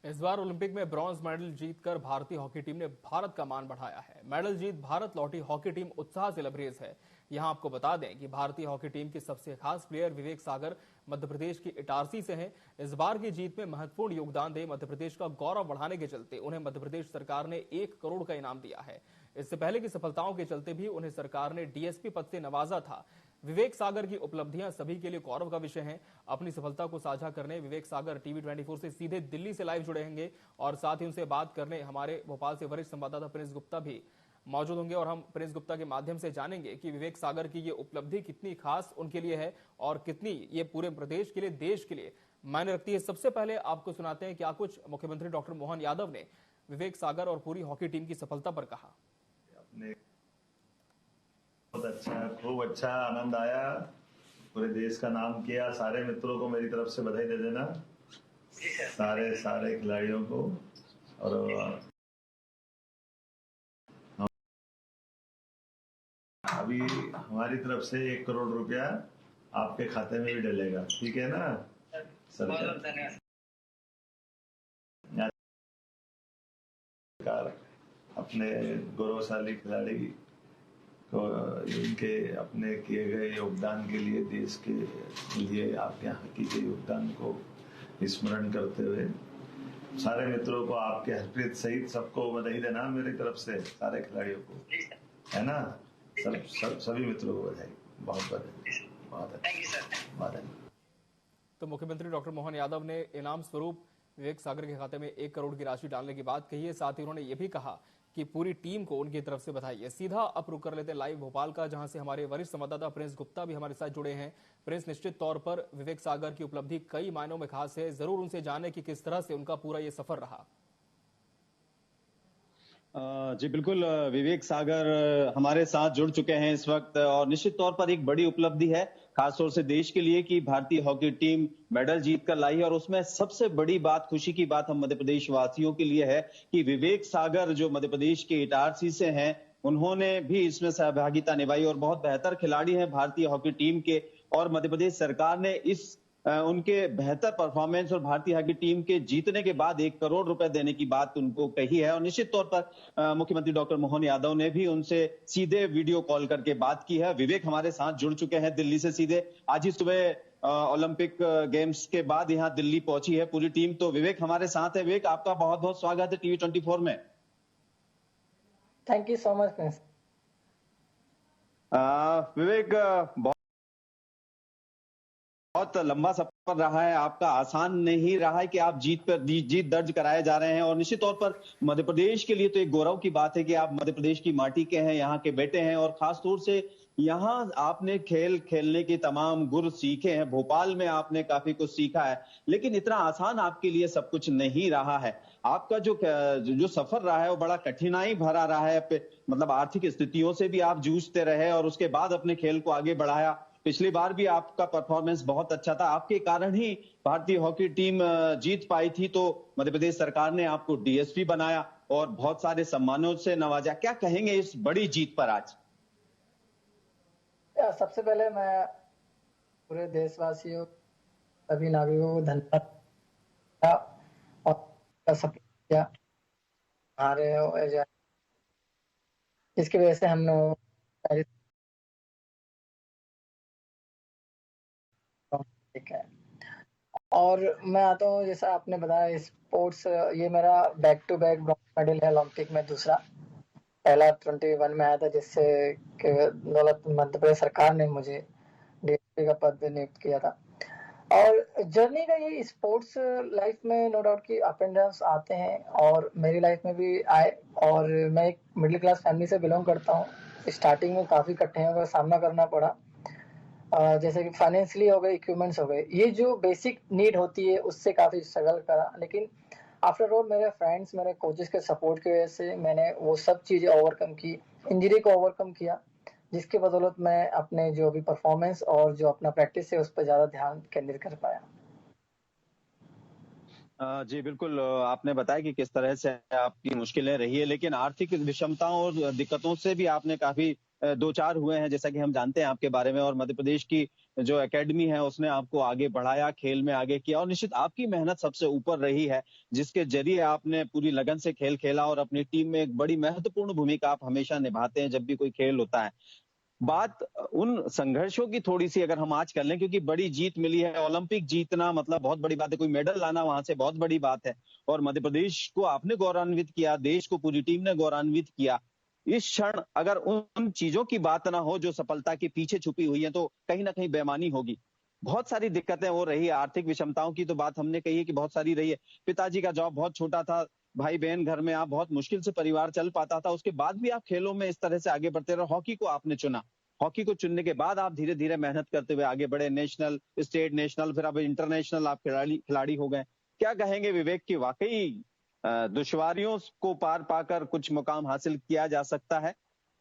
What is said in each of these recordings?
इस बार ओलंपिक में bronze medal जीतकर भारतीय हॉकी टीम ने भारत का मान बढ़ाया है। मेडल जीत भारत लौटी हॉकी टीम उत्साह से लबरेज है। यहां आपको बता दें कि भारतीय हॉकी टीम की सबसे खास प्लेयर विवेक सागर मध्य प्रदेश की इटारसी से हैं। इस बार की जीत में महत्वपूर्ण योगदान दे मध्य प्रदेश का गौरव बढ़ाने के चलते उन्हें मध्य प्रदेश सरकार ने 1 करोड़ का इनाम दिया है। इससे पहले की सफलताओं के चलते भी उन्हें सरकार ने डीएसपी पद से नवाजा था। विवेक सागर की उपलब्धियां सभी के लिए गौरव का विषय हैं। अपनी सफलता को साझा करने विवेक सागर टीवी 24 से सीधे दिल्ली से लाइव जुड़ेंगे और साथ ही उनसे बात करने हमारे भोपाल से वरिष्ठ संवाददाता प्रिंस गुप्ता भी मौजूद होंगे और हम प्रिंस गुप्ता के माध्यम से जानेंगे कि विवेक सागर की ये उपलब्धि कितनी खास उनके लिए है और कितनी ये पूरे प्रदेश के लिए, देश के लिए मायने रखती है। सबसे पहले आपको सुनाते हैं क्या कुछ मुख्यमंत्री डॉक्टर मोहन यादव ने विवेक सागर और पूरी हॉकी टीम की सफलता पर कहा। बहुत अच्छा, खूब अच्छा, आनंद आया, पूरे देश का नाम किया। सारे मित्रों को मेरी तरफ से बधाई दे देना, सारे खिलाड़ियों को। और अभी हमारी तरफ से 1 करोड़ रुपया आपके खाते में भी डलेगा, ठीक है ना सरकार? अपने गौरवशाली खिलाड़ी को इनके अपने किए गए योगदान के लिए, देश के लिए आपके हॉकी के योगदान को स्मरण करते हुए सारे मित्रों को, आपके हरप्रीत सहित सबको बधाई देना मेरी तरफ से, सारे खिलाड़ियों को, है ना? सभी मित्रों को बधाई, बहुत बधाई। तो मुख्यमंत्री डॉक्टर मोहन यादव ने इनाम स्वरूप विवेक सागर के खाते में 1 करोड़ की राशि डालने की बात कही है। साथ ही उन्होंने ये भी कहा कि पूरी टीम को उनकी तरफ से बधाई है। सीधा अब रुक कर लेते हैं लाइव भोपाल का, जहां से हमारे वरिष्ठ संवाददाता प्रिंस गुप्ता भी हमारे साथ जुड़े हैं। प्रिंस, निश्चित तौर पर विवेक सागर की उपलब्धि कई मायनों में खास है, जरूर उनसे जाने कि किस तरह से उनका पूरा ये सफर रहा। जी बिल्कुल, विवेक सागर हमारे साथ जुड़ चुके हैं इस वक्त और निश्चित तौर पर एक बड़ी उपलब्धि है खासतौर से देश के लिए कि भारतीय हॉकी टीम मेडल जीत कर लाई है। और उसमें सबसे बड़ी बात, खुशी की बात हम मध्य प्रदेश वासियों के लिए है कि विवेक सागर जो मध्य प्रदेश के इटारसी से हैं, उन्होंने भी इसमें सहभागिता निभाई और बहुत बेहतर खिलाड़ी हैं भारतीय हॉकी टीम के। और मध्य प्रदेश सरकार ने इस उनके बेहतर परफॉर्मेंस और भारतीय हॉकी टीम के जीतने के बाद 1 करोड़ रुपए देने की बात उनको कही है। और निश्चित तौर पर मुख्यमंत्री डॉक्टर मोहन यादव ने भी उनसे सीधे वीडियो कॉल करके बात की है। विवेक हमारे साथ जुड़ चुके हैं दिल्ली से सीधे। आज ही सुबह ओलंपिक गेम्स के बाद यहाँ दिल्ली पहुंची है पूरी टीम। तो विवेक हमारे साथ है। विवेक, आपका बहुत बहुत स्वागत है टीवी 24 में। Thank you so much. Vivek, बहुत लंबा सफर रहा है आपका, आसान नहीं रहा है कि आप जीत दर्ज कराए जा रहे हैं। और निश्चित तौर पर मध्य प्रदेश के लिए तो एक गौरव की बात है कि आप मध्य प्रदेश की माटी के हैं, यहाँ के बेटे हैं और खास तौर से यहाँ आपने खेल खेलने के तमाम गुर सीखे हैं। भोपाल में आपने काफी कुछ सीखा है, लेकिन इतना आसान आपके लिए सब कुछ नहीं रहा है। आपका जो सफर रहा है वो बड़ा कठिनाई भरा रहा है। मतलब आर्थिक स्थितियों से भी आप जूझते रहे और उसके बाद अपने खेल को आगे बढ़ाया। पिछली बार भी आपका परफॉर्मेंस बहुत अच्छा था, आपके कारण ही भारतीय हॉकी टीम जीत पाई थी। तो मध्य प्रदेश सरकार ने आपको डीएसपी बनाया और बहुत सारे सम्मानों से नवाजा। क्या कहेंगे इस बड़ी जीत पर आज? सबसे पहले मैं पूरे देशवासियों, सभी नागरिकों को धन्यवाद और सपोर्ट किया हमारे, इसकी वजह से हम लोग ठीक है। और मैं आता हूँ, जैसा आपने बताया स्पोर्ट्स, ये मेरा back to back bronze medal है ओलंपिक में। दूसरा, पहला 21 में आया था, जिससे दौलत मध्य प्रदेश सरकार ने मुझे डीएसपी का पद नियुक्त किया था। और जर्नी का ये स्पोर्ट्स लाइफ में नो डाउट कि अप एंड डाउन आते हैं और मेरी लाइफ में भी आए। और मैं एक मिडिल क्लास फैमिली से बिलोंग करता हूँ। स्टार्टिंग में काफी कठिनाइयों का सामना करना पड़ा, जैसे कि फाइनेंशियली हो गए, इक्विपमेंट्स हो गए, ये जो बेसिक नीड होती है उससे काफी स्ट्रगल करा। लेकिन आफ्टर ऑल मेरे फ्रेंड्स, मेरे कोचेस के सपोर्ट की वजह से मैंने वो सब चीजें ओवरकम की, इंजरी को ओवरकम किया, जिसके बदौलत मैं अपने जो भी परफॉर्मेंस और जो अपना प्रैक्टिस है उस पर ज्यादा ध्यान केंद्रित कर पाया। जी बिल्कुल, आपने बताया कि किस तरह से आपकी मुश्किलें रही है, लेकिन आर्थिक विषमताओं और दिक्कतों से भी आपने काफी दो चार हुए हैं, जैसा कि हम जानते हैं आपके बारे में, और मध्य प्रदेश की जो एकेडमी है उसने आपको आगे बढ़ाया, खेल में आगे किया, और निश्चित आपकी मेहनत सबसे ऊपर रही है, जिसके जरिए आपने पूरी लगन से खेल खेला और अपनी टीम में एक बड़ी महत्वपूर्ण भूमिका आप हमेशा निभाते हैं जब भी कोई खेल होता है। बात उन संघर्षों की थोड़ी सी अगर हम आज कर लें, क्योंकि बड़ी जीत मिली है, ओलंपिक जीतना मतलब बहुत बड़ी बात है, कोई मेडल लाना वहां से बहुत बड़ी बात है, और मध्य प्रदेश को आपने गौरवान्वित किया, देश को पूरी टीम ने गौरवान्वित किया। इस क्षण अगर उन चीजों की बात ना हो जो सफलता के पीछे छुपी हुई है, तो कहीं ना कहीं बेईमानी होगी। बहुत सारी दिक्कतें वो रही है, आर्थिक विषमताओं की तो बात हमने कही है कि बहुत सारी रही है, पिताजी का जॉब बहुत छोटा था, भाई बहन घर में, आप बहुत मुश्किल से परिवार चल पाता था, उसके बाद भी आप खेलों में इस तरह से आगे बढ़ते रहे, हॉकी को आपने चुना, हॉकी को चुनने के बाद आप धीरे धीरे मेहनत करते हुए आगे बढ़े, नेशनल, स्टेट, नेशनल, फिर अब इंटरनेशनल आप खिलाड़ी हो गए। क्या कहेंगे विवेक की वाकई दुश्वारियों को पार पाकर कुछ मुकाम हासिल किया जा सकता है,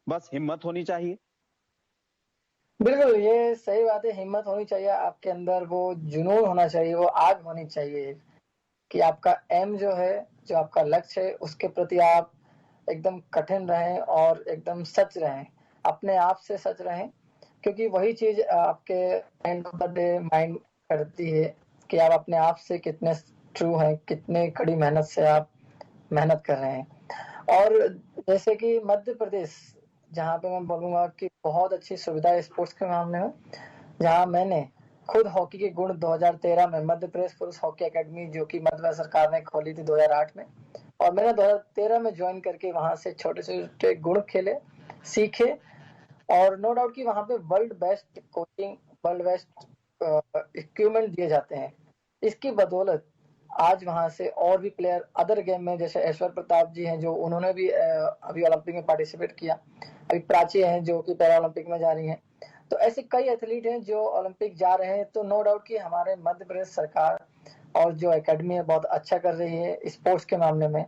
बस हिम्मत होनी चाहिए। बिल्कुल, ये सही बात है, हिम्मत होनी चाहिए आपके अंदर, वो जुनून होना चाहिए, वो आग होनी चाहिए कि आपका एम जो है, जो आपका लक्ष्य है, उसके प्रति आप एकदम कठिन रहें और एकदम सच रहें, अपने आप से सच रहें, क्योंकि वही चीज आपके end of the day mind करती है कि आप अपने आप से कितने ट्रू हैं, कितने कड़ी मेहनत से आप मेहनत कर रहे हैं। और जैसे कि मध्य प्रदेश, जहाँ पे मैं बोलूँगा कि बहुत अच्छी सुविधा है स्पोर्ट्स के मामले में, जहाँ मैंने खुद हॉकी के गुण 2013 में मध्य प्रदेश पुरुष हॉकी एकेडमी, जो कि मध्य प्रदेश सरकार ने खोली थी 2008 में, और मैंने 2013 में ज्वाइन करके वहां से छोटे छोटे गुण खेले, सीखे, और नो डाउट कि वहां पे world best coaching, world best equipment दिए जाते हैं। इसकी बदौलत आज वहां से और भी प्लेयर अदर गेम में, जैसे ऐश्वर्य प्रताप जी हैं, जो उन्होंने भी अभी ओलंपिक में पार्टिसिपेट किया, अभी प्राची हैं जो कि पैरा ओलंपिक में जा रही हैं, तो ऐसे कई एथलीट हैं जो ओलंपिक जा रहे हैं। तो नो डाउट कि हमारे मध्य प्रदेश सरकार और जो एकेडमी है बहुत अच्छा कर रही है स्पोर्ट्स के मामले में,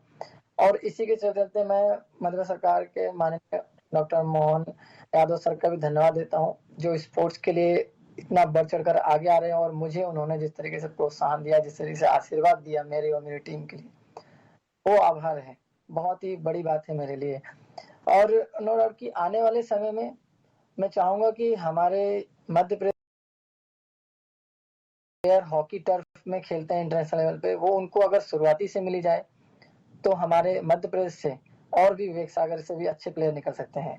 और इसी के चलते मैं मध्य प्रदेश सरकार के माननीय डॉक्टर मोहन यादव सर का भी धन्यवाद देता हूँ, जो स्पोर्ट्स के लिए इतना बढ़ चढ़कर आगे आ रहे हैं, और मुझे उन्होंने जिस तरीके से प्रोत्साहन दिया, जिस तरीके से आशीर्वाद दिया मेरे और मेरी टीम के लिए, वो आभार है, बहुत ही बड़ी बात है मेरे लिए। और नो डाउट कि आने वाले समय में मैं चाहूंगा कि हमारे Madhya Pradesh player hockey turf में खेलते हैं इंटरनेशनल लेवल पे, वो उनको अगर शुरुआती से मिली जाए तो हमारे मध्य प्रदेश से और भी विवेक सागर से भी अच्छे प्लेयर निकल सकते हैं।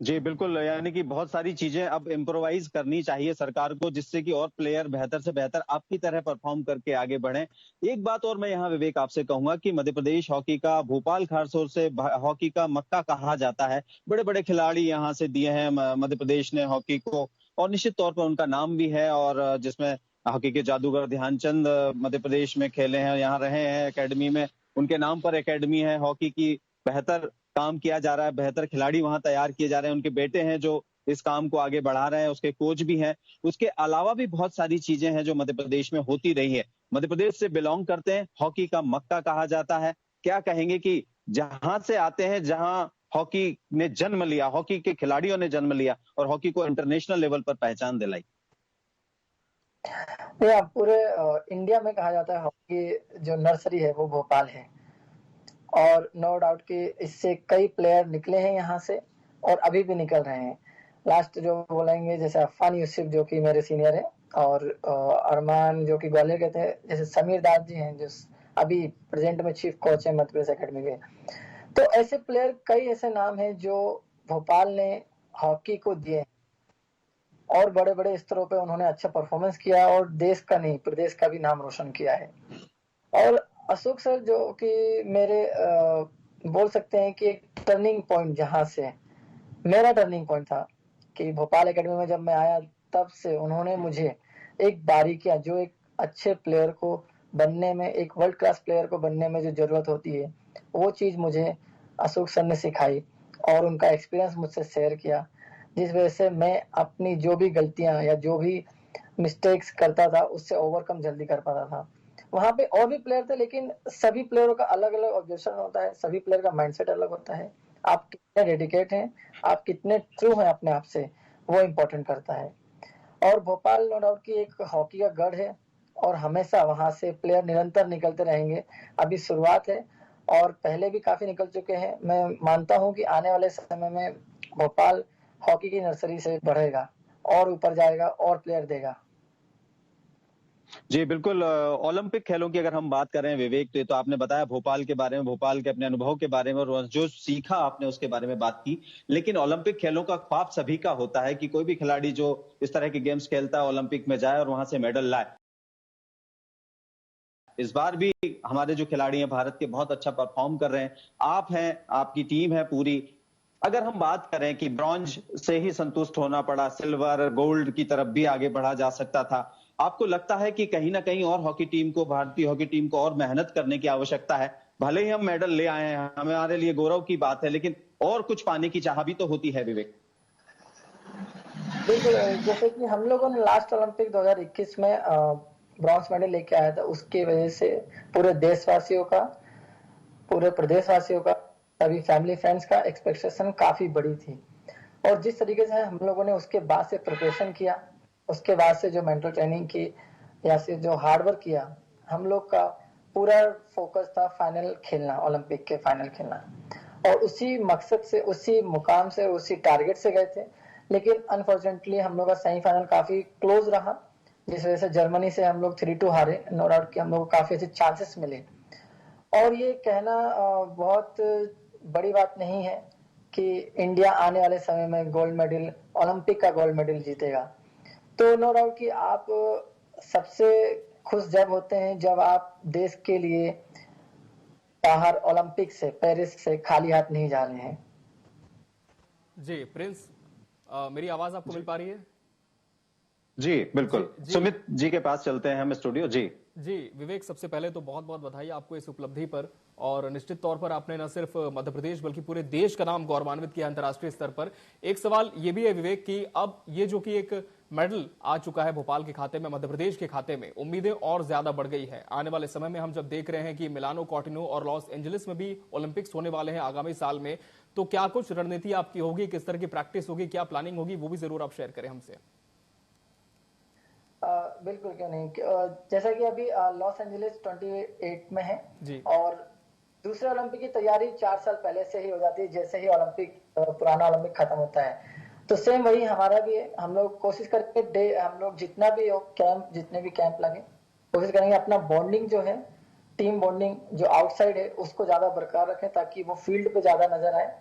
जी बिल्कुल, यानी कि बहुत सारी चीजें अब इम्प्रोवाइज करनी चाहिए सरकार को, जिससे कि और प्लेयर बेहतर से बेहतर आपकी तरह परफॉर्म करके आगे बढ़े। एक बात और मैं यहाँ विवेक आपसे कहूंगा कि मध्य प्रदेश हॉकी का, भोपाल खासतौर से हॉकी का मक्का कहा जाता है, बड़े बड़े खिलाड़ी यहाँ से दिए हैं मध्य प्रदेश ने हॉकी को, और निश्चित तौर पर उनका नाम भी है, और जिसमें हॉकी के जादूगर ध्यानचंद मध्य प्रदेश में खेले हैं, यहाँ रहे हैं एकेडमी में, उनके नाम पर एकेडमी है हॉकी की, बेहतर काम किया जा रहा है, बेहतर खिलाड़ी वहां तैयार किए जा रहे हैं, उनके बेटे हैं जो इस काम को आगे बढ़ा रहे हैं, उसके कोच भी हैं। उसके अलावा भी बहुत सारी चीजें हैं जो मध्य प्रदेश में होती रही है। मध्य प्रदेश से बिलोंग करते हैं, हॉकी का मक्का कहा जाता है। क्या कहेंगे कि जहां से आते हैं, जहां हॉकी ने जन्म लिया, हॉकी के खिलाड़ियों ने जन्म लिया और हॉकी को इंटरनेशनल लेवल पर पहचान दिलाई? पूरे इंडिया में कहा जाता है हॉकी जो नर्सरी है वो भोपाल है, और नो डाउट कि इससे कई प्लेयर निकले हैं यहाँ से और अभी भी निकल रहे हैं। लास्ट जो बोलेंगे जैसे अफान यूसुफ जो कि मेरे सीनियर है, और अरमान जो कि ग्वालियर के थे, जैसे समीर दास जी हैं जो अभी प्रेजेंट में चीफ कोच है मध्य प्रदेश अकेडमी के। तो ऐसे प्लेयर, कई ऐसे नाम हैं जो भोपाल ने हॉकी को दिए, और बड़े बड़े स्तरों पे उन्होंने अच्छा परफॉर्मेंस किया, और देश का नहीं प्रदेश का भी नाम रोशन किया है। और अशोक सर जो कि मेरे बोल सकते हैं कि एक टर्निंग पॉइंट, जहां से मेरा टर्निंग पॉइंट था कि भोपाल एकेडमी में जब मैं आया, तब से उन्होंने मुझे एक बारीकियां, जो एक अच्छे प्लेयर को बनने में, एक वर्ल्ड क्लास प्लेयर को बनने में जो जरूरत होती है, वो चीज मुझे अशोक सर ने सिखाई, और उनका एक्सपीरियंस मुझसे शेयर किया, जिस वजह से मैं अपनी जो भी गलतियां या जो भी मिस्टेक्स करता था उससे ओवरकम जल्दी कर पाता था। वहां पे और भी प्लेयर थे, लेकिन सभी प्लेयरों का अलग अलग ऑब्जेक्शन होता है, सभी प्लेयर का माइंडसेट अलग होता है, आप कितने डेडिकेट हैं, आप कितने ट्रू हैं अपने आप से, वो इम्पोर्टेंट करता है। और भोपाल नो डाउट की एक हॉकी का गढ़ है, और हमेशा वहां से प्लेयर निरंतर निकलते रहेंगे। अभी शुरुआत है, और पहले भी काफी निकल चुके हैं। मैं मानता हूं कि आने वाले समय में भोपाल हॉकी की नर्सरी से बढ़ेगा और ऊपर जाएगा और प्लेयर देगा। जी, बिल्कुल ओलंपिक खेलों की अगर हम बात करें विवेक, तो आपने बताया भोपाल के बारे में, भोपाल के अपने अनुभव के बारे में और जो सीखा आपने उसके बारे में बात की। लेकिन ओलंपिक खेलों का ख्वाब सभी का होता है कि कोई भी खिलाड़ी जो इस तरह के गेम्स खेलता है ओलंपिक में जाए और वहां से मेडल लाए। इस बार भी हमारे जो खिलाड़ी हैं भारत के बहुत अच्छा परफॉर्म कर रहे हैं। आप हैं, आपकी टीम है पूरी। अगर हम बात करें कि ब्रॉन्ज से ही संतुष्ट होना पड़ा, सिल्वर गोल्ड की तरफ भी आगे बढ़ा जा सकता था, आपको लगता है कि कहीं ना कहीं और हॉकी टीम को, भारतीय हॉकी टीम को और मेहनत करने की आवश्यकता है? भले ही हम मेडल ले आए हैं, हमारे लिए गौरव की बात है, लेकिन और कुछ पाने की चाह भी तो होती है विवेक। बिल्कुल, जैसे कि हम लोगों ने लास्ट ओलंपिक 2021 में ब्रॉन्ज मेडल लेके आया था, उसकी वजह से पूरे देशवासियों का, पूरे प्रदेशवासियों का, सभी फैमिली फ्रेंड्स का एक्सपेक्टेशन काफी बड़ी थी। और जिस तरीके से हम लोगों ने उसके बाद से प्रिपरेशन किया, उसके बाद से जो मेंटल ट्रेनिंग की या फिर जो हार्डवर्क किया, हम लोग का पूरा फोकस था फाइनल खेलना, ओलंपिक के फाइनल खेलना। और उसी मकसद से, उसी मुकाम से, उसी टारगेट से गए थे। लेकिन अनफॉर्चुनेटली हम लोग का सेमीफाइनल काफी क्लोज रहा, जिस वजह से जर्मनी से हम लोग 3-2 हारे। नो डाउट कि हम लोग को काफी अच्छे चांसेस मिले। और ये कहना बहुत बड़ी बात नहीं है कि इंडिया आने वाले समय में गोल्ड मेडल, ओलंपिक का गोल्ड मेडल जीतेगा। तो नो डाउट कि आप सबसे खुश जब होते हैं जब आप देश के लिए बाहर ओलंपिक से, पेरिस से खाली हाथ नहीं जा रहे हैं। जी प्रिंस, मेरी आवाज आपको मिल पा रही है? जी बिल्कुल। जी, सुमित जी के पास चलते हैं हम स्टूडियो। जी जी विवेक, सबसे पहले तो बहुत बहुत बधाई आपको इस उपलब्धि पर। और निश्चित तौर पर आपने न सिर्फ मध्य प्रदेश बल्कि पूरे देश का नाम गौरवान्वित किया अंतर्राष्ट्रीय स्तर पर। एक सवाल ये भी है विवेक कि अब ये जो कि एक मेडल आ चुका है भोपाल के खाते में, मध्य प्रदेश के खाते में, उम्मीदें और ज्यादा बढ़ गई है। आने वाले समय में हम जब देख रहे हैं कि मिलानो, कॉर्टिनो और लॉस एंजलिस में भी ओलंपिक्स होने वाले हैं आगामी साल में, तो क्या कुछ रणनीति आपकी होगी, किस तरह की प्रैक्टिस होगी, क्या प्लानिंग होगी, वो भी जरूर आप शेयर करें हमसे। बिल्कुल, क्यों नहीं। जैसा कि अभी लॉस एंजलिस 28 में है जी। और दूसरे ओलंपिक की तैयारी 4 साल पहले से ही हो जाती है, जैसे ही ओलंपिक, पुराना ओलंपिक खत्म होता है। तो सेम वही हमारा भी है। हम लोग कोशिश करके हम लोग जितना भी कैंप, जितने भी कैंप लगे, कोशिश करेंगे अपना बॉन्डिंग जो है, टीम बॉन्डिंग जो आउटसाइड है, उसको ज्यादा बरकरार रखें ताकि वो फील्ड पे ज्यादा नजर आए।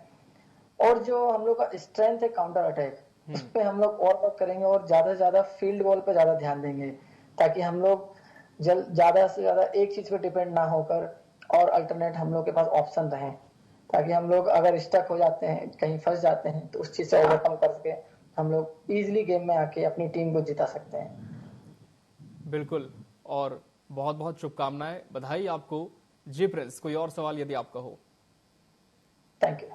और जो हम लोग का स्ट्रेंथ है काउंटर अटैक, उस पे हम लोग और वर्क करेंगे और ज्यादा से ज्यादा फील्ड गोल पे ज्यादा ध्यान देंगे, ताकि हम लोग ज्यादा से ज्यादा एक चीज पे डिपेंड ना होकर और अल्टरनेट हम लोग के पास ऑप्शन रहे, ताकि हम लोग अगर स्टक हो जाते हैं, कहीं फंस जाते हैं, तो उस चीज से ओवरकम करके हम लोग इजिली गेम में आके अपनी टीम को जिता सकते हैं। बिल्कुल, और बहुत बहुत शुभकामनाएं, बधाई आपको। जी प्रिंस, कोई और सवाल यदि आपका हो? Thank you.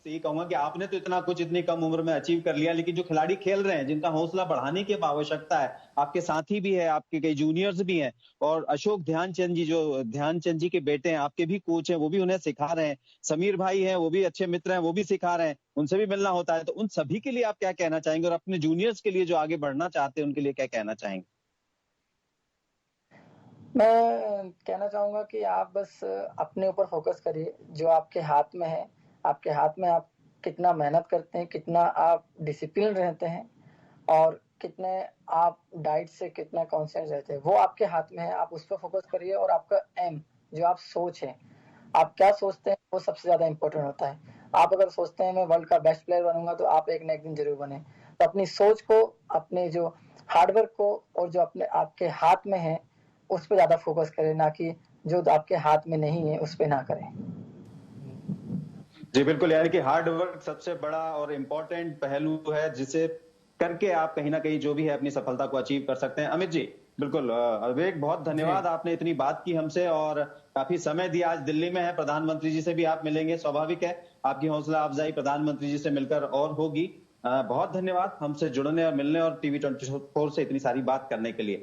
यही कहूंगा कि आपने तो इतना कुछ इतनी कम उम्र में अचीव कर लिया, लेकिन जो खिलाड़ी खेल रहे हैं, जिनका हौसला बढ़ाने की आवश्यकता है, आपके साथी भी है, आपके कई जूनियर्स भी हैं, और अशोक ध्यानचंद जी, जो ध्यानचंद जी के बेटे हैं, आपके भी कोच हैं, वो भी उन्हें सिखा रहे हैं। समीर भाई हैं, वो भी अच्छे मित्र हैं, वो भी सिखा रहे हैं, उनसे भी मिलना होता है। तो उन सभी के लिए आप क्या कहना चाहेंगे, और अपने जूनियर्स के लिए जो आगे बढ़ना चाहते हैं उनके लिए क्या कहना चाहेंगे? मैं कहना चाहूंगा कि आप बस अपने ऊपर फोकस करिए, जो आपके हाथ में है। आपके हाथ में आप कितना मेहनत करते हैं, कितना आप डिसिप्लिन रहते हैं, और कितने आप डाइट से कितना कॉन्शियस रहते हैं, वो आपके हाथ में है। आप उस पर फोकस करिए। और आपका एम, जो आप सोच है, आप क्या सोचते हैं, वो सबसे ज्यादा इंपॉर्टेंट होता है। आप अगर सोचते हैं मैं वर्ल्ड का बेस्ट प्लेयर बनूंगा, तो आप एक न एक दिन जरूर बने। तो अपनी सोच को, अपने जो हार्डवर्क को, और जो अपने आपके हाथ में है, उस पर ज्यादा फोकस करें, ना कि जो आपके हाथ में नहीं है उस पर ना करें। जी बिल्कुल, यानी कि हार्ड वर्क सबसे बड़ा और इम्पोर्टेंट पहलू है, जिसे करके आप कहीं ना कहीं जो भी है अपनी सफलता को अचीव कर सकते हैं। अमित जी, बिल्कुल। विवेक, बहुत धन्यवाद, आपने इतनी बात की हमसे और काफी समय दिया। आज दिल्ली में है, प्रधानमंत्री जी से भी आप मिलेंगे, स्वाभाविक है आपकी हौसला अफजाई प्रधानमंत्री जी से मिलकर और होगी। बहुत धन्यवाद हमसे जुड़ने और मिलने और टीवी 24 से इतनी सारी बात करने के लिए।